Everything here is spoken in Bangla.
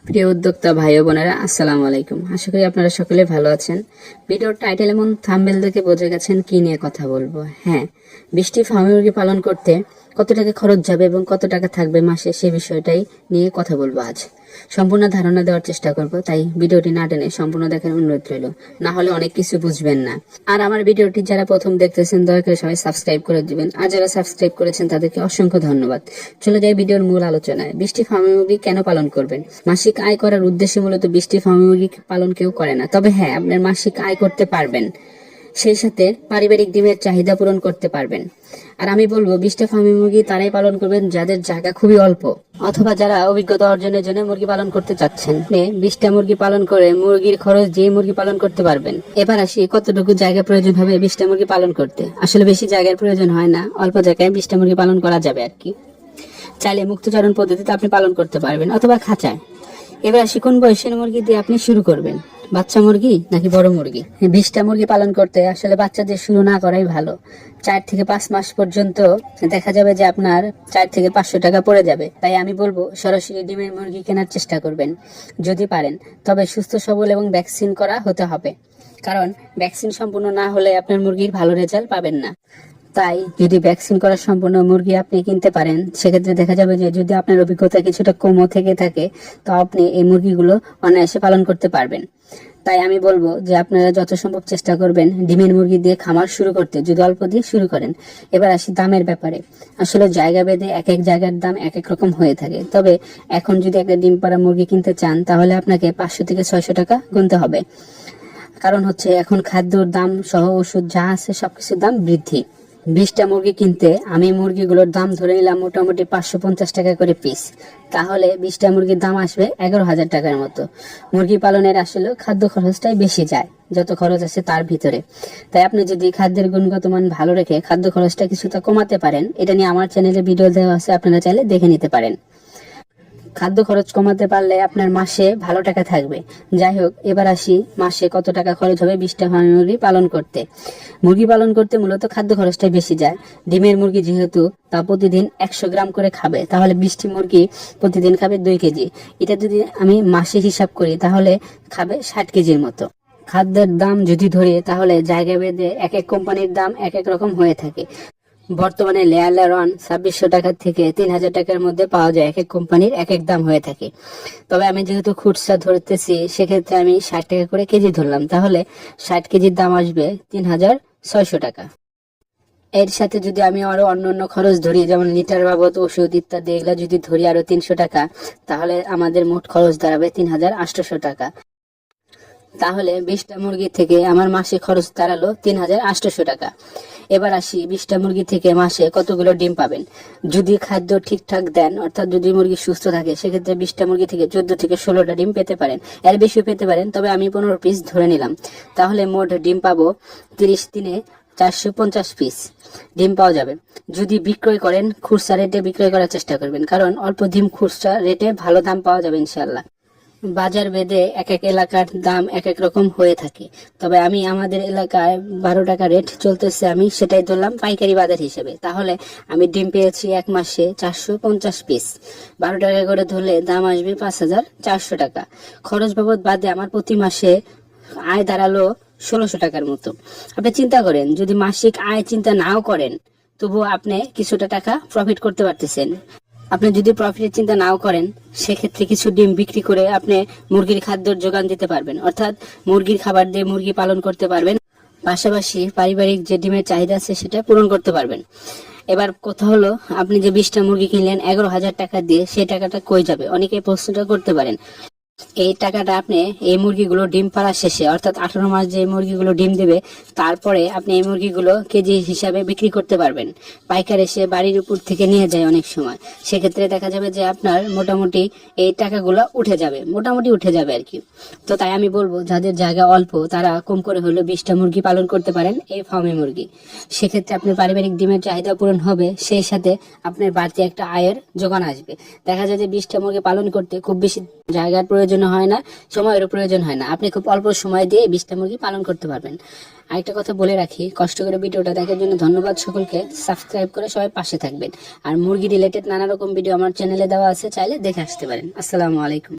প্রিয় উদ্যোক্তা ভাই ও বোনেরা, আসসালামু আলাইকুম। আশা করি আপনারা সকলে ভালো আছেন। ভিডিওর টাইটেল এবং থাম্বনেল দেখে বুঝে গেছেন কি নিয়ে কথা বলবো। হ্যাঁ, বৃষ্টি ফার্মে মুরগি পালন করতে কত টাকা খরচ যাবে এবং কত টাকা থাকবে মাসে, সে বিষয়টাই নিয়ে কথা বলবো আজ। সম্পূর্ণ ধারণা দেওয়ার চেষ্টা করব, তাই ভিডিওটি না টেনে সম্পূর্ণ দেখার অনুরোধ রইল, না হলে অনেক কিছু বুঝবেন না। আর আমার ভিডিওটি যারা প্রথম দেখতেছেন দয়া করে সবাই সাবস্ক্রাইব করে দিবেন, আর যারা সাবস্ক্রাইব করেছেন তাদেরকে অসংখ্য ধন্যবাদ। চলে যাই ভিডিওর মূল আলোচনায়। বৃষ্টি ফার্মে মুরগি কেন পালন করবেন? মাসিক আয় করার উদ্দেশ্যে মূলত বৃষ্টি ফার্মে মুরগি পালন কেউ করে না, তবে হ্যাঁ, আপনার মাসিক আয় করতে পারবেন, সেই সাথে পারিবারিক ডিমের চাহিদা পূরণ করতে পারবেন। আর আমি বলবো বৃষ্টি ফার্মে মুরগি তারাই পালন করবেন যাদের জায়গা খুবই অল্প, অথবা যারা অভিজ্ঞতা অর্জনের জন্য মুরগি পালন করতে চাচ্ছেন। 20টা মুরগি পালন করে মুরগির খরচ দিয়ে মুরগি পালন করতে পারবেন। এবার আসি কতটুকু জায়গা প্রয়োজন হবে 20টা মুরগি পালন করতে। আসলে বেশি জায়গার প্রয়োজন হয় না, অল্প জায়গায় 20টা মুরগি পালন করা যাবে আর কি। চাইলে মুক্তচারণ পদ্ধতিতে আপনি পালন করতে পারবেন, অথবা খাঁচায়। এবার আসি কোন বয়সের মুরগি দিয়ে আপনি শুরু করবেন, বাচ্চা মুরগি নাকি বড় মুরগি? 20টা মুরগি পালন করতে আসলে বাচ্চা দিয়ে শুরু না করাই ভালো। 4 থেকে 5 মাস পর্যন্ত দেখা যাবে যে আপনার 4 থেকে 500 টাকা পড়ে যাবে। তাই আমি বলবো সরাসরি ডিমের মুরগি কেনার চেষ্টা করবেন যদি পারেন, তবে সুস্থ সবল এবং ভ্যাকসিন করা হতে হবে, কারণ ভ্যাকসিন সম্পূর্ণ না হলে আপনার মুরগির ভালো রেজাল্ট পাবেন না। তাই যদি ভ্যাকসিন করা সম্পূর্ণ মুরগি আপনি কিনতে পারেন, সেক্ষেত্রে দেখা যাবে যে যদি আপনার অভিজ্ঞতা কিছুটা কমও থেকে থাকে, তো আপনি এই মুরগিগুলো অনায়াসে পালন করতে পারবেন। তাই আমি বলবো যে আপনারা যত সম্ভব চেষ্টা করবেন ডিমের মুরগি দিয়ে খামার শুরু করতে, যদি অল্প দিয়ে শুরু করেন। এবার আসি দামের ব্যাপারে। আসলে জায়গা ভেদে এক এক জায়গার দাম এক এক রকম হয়ে থাকে, তবে এখন যদি একটা ডিম পাড়া মুরগি কিনতে চান তাহলে আপনাকে 500 থেকে 600 টাকা গুনতে হবে। কারণ হচ্ছে এখন খাদ্যর দাম সহ ওষুধ যা আছে সবকিছুর দাম বৃদ্ধি। 20টা মুরগি কিনতে আমি মুরগিগুলোর দাম ধরে নিলাম মোটামুটি 550 টাকা করে পিস, তাহলে 20টা মুরগির দাম আসবে 11,000 টাকার মতো। মুরগি পালনের আসলে খাদ্য খরচটাই বেশি যায় যত খরচ আছে তার ভিতরে। তাই আপনি যদি খাদ্যের গুণগত মান ভালো রেখে খাদ্য খরচটা কিছুটা কমাতে পারেন, এটা নিয়ে আমার চ্যানেলে ভিডিও দেওয়া আছে, আপনারা চাইলে দেখে নিতে পারেন। খাদ্য খরচ কমাতে পারলে আপনার মাসে ভালো টাকা থাকবে। যাই হোক, এবার আসি মাসে কত টাকা খরচ হবে 20টা ফার্মি মুরগি পালন করতে। মুরগি পালন করতে মূলত খাদ্য খরচটাই বেশি যায়। ডিমের মুরগি যেহেতু তা প্রতিদিন 100 গ্রাম করে খাবে, তাহলে 20টি মুরগি প্রতিদিন খাবে 2 কেজি। এটা যদি আমি মাসে হিসাব করি তাহলে খাবে 60 কেজির মতো। খাদ্যের দাম যদি ধরি তাহলে জায়গা ভেদে এক এক কোম্পানির দাম এক এক রকম হয়ে থাকে। বর্তমানে লেয়ার 1 2600 টাকা থেকে 3000 টাকার মধ্যে পাওয়া যায়, এক এক কোম্পানির এক এক দাম হয়ে থাকে। তবে আমি যেহেতু খুচরা ধরতেছি, সেক্ষেত্রে আমি 60 টাকা করে কেজি ধরলাম, তাহলে 60 কেজির দাম আসবে 3600 টাকা। এর সাথে যদি আমি আরো অন্যান্য খরচ ধরি, যেমন লিটার বাবদ ওষুধ ইত্যাদি, এগুলা যদি ধরি আরো 300 টাকা, তাহলে আমাদের মোট খরচ দাঁড়াবে 3800 টাকা। তাহলে 20টা মুরগি থেকে আমার মাসে খরচ দাঁড়ালো 3800 টাকা। এবার আসি 20টা মুরগি থেকে মাসে কতগুলো ডিম পাবেন। যদি খাদ্য ঠিকঠাক দেন, অর্থাৎ যদি মুরগি সুস্থ থাকে, সেক্ষেত্রে 20টা মুরগি থেকে 14 থেকে 16টা ডিম পেতে পারেন, এর বেশিও পেতে পারেন, তবে আমি 15 পিস ধরে নিলাম। তাহলে মোট ডিম পাবো 30 দিনে 450 পিস ডিম পাওয়া যাবে। যদি বিক্রয় করেন খুচরা রেটে বিক্রয় করার চেষ্টা করবেন, কারণ অল্প ডিম খুচরা রেটে ভালো দাম পাওয়া যাবে ইনশাল্লাহ। বাজার ভেদে এক এক এলাকার দাম এক এক রকম হয়ে থাকে, তবে আমি আমাদের এলাকায় 12 টাকা রেট চলতেছে, আমি সেটাই ধরলাম পাইকারি বাজার হিসেবে। তাহলে আমি ডিম পেয়েছি এক মাসে 450 পিস। 12 টাকা করে ধরলে দাম আসবে 5400 টাকা। খরচ বাবদ বাদে আমার প্রতি মাসে আয় দাঁড়ালো 1600 টাকার মতো। আপনি চিন্তা করেন, যদি মাসিক আয় চিন্তা নাও করেন, তবুও আপনি কিছুটা টাকা প্রফিট করতে পারতেছেন। আপনি যদি প্রফিটের চিন্তা নাও করেন, সেক্ষেত্রে কিছু ডিম বিক্রি করে আপনি মুরগির খাদ্যের যোগান দিতে পারবেন, অর্থাৎ মুরগির খাবার দিয়ে মুরগি পালন করতে পারবেন, পাশাপাশি পারিবারিক যে ডিমের চাহিদা আছে সেটা পূরণ করতে পারবেন। এবার কথা হলো, আপনি যে 20টা মুরগি কিনলেন 11,000 টাকা দিয়ে, সেই টাকাটা কই যাবে? অনেকে প্রশ্নটা করতে পারেন। এই টাকাটা আপনি এই মুরগিগুলো ডিম পাড়া শেষে, অর্থাৎ 18 মাস যে মুরগিগুলো ডিম দেবে, তারপরে আপনি এই মুরগিগুলো কেজি হিসাবে বিক্রি করতে পারবেন। পাইকার এসে বাড়ির উপর থেকে নিয়ে যায় অনেক সময়, সেক্ষেত্রে দেখা যাবে যে আপনার মোটামুটি এই টাকাগুলো উঠে যাবে আর কি। তো তাই আমি বলবো যাদের জায়গা অল্প তারা কম করে হলো 20টা মুরগি পালন করতে পারেন এই ফার্মে মুরগি। সেক্ষেত্রে আপনার পারিবারিক ডিমের চাহিদা পূরণ হবে, সেই সাথে আপনার বাড়তি একটা আয়ের যোগান আসবে। দেখা যায় যে 20টা মুরগি পালন করতে খুব বেশি জায়গার প্রয়োজন হয় না, সময়েরও প্রয়োজন হয় না, আপনি খুব অল্প সময় দিয়ে 20টা মুরগি পালন করতে পারবেন। আরেকটা কথা বলে রাখি, কষ্ট করে ভিডিওটা দেখার জন্য ধন্যবাদ সকলকে। সাবস্ক্রাইব করে সবাই পাশে থাকবেন। আর মুরগি রিলেটেড নানা রকম ভিডিও আমার চ্যানেলে দেওয়া আছে, চাইলে দেখে আসতে পারেন। আসসালামু আলাইকুম।